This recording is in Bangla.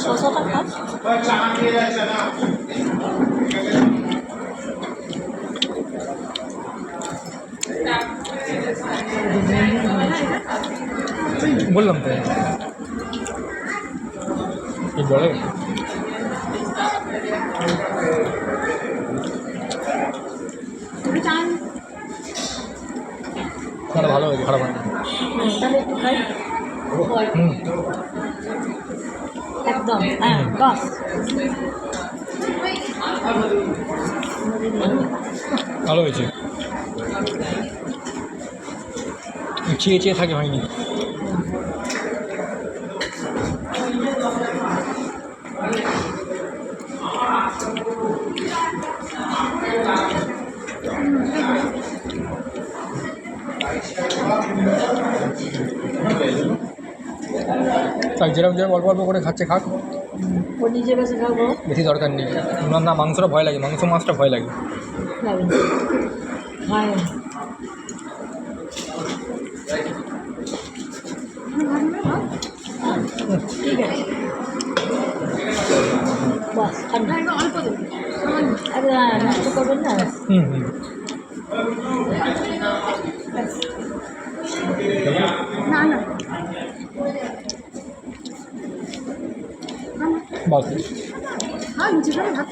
শসাটা খা। বললাম তো বলে ভালো হয়েছে, খারাপ হয় না। তাহলে একটু খাই। একদম হ্যাঁ বাস। ভালো হয়েছে, চেয়ে চেয়ে থাকে হয়নি। তাই যেরকম যেরকম অল্প অল্প করে খাচ্ছে খাক, ও নিজে বেশি খাবো, বেশি দরকার নেই। ওনার না মাংসটা ভয় লাগে, মাংস মাছটা ভয় লাগে। ঠিক আছে বাস অল্প দেবেন, নষ্ট করবেন না। না না বাস হ্যাঁ নিচে ভাত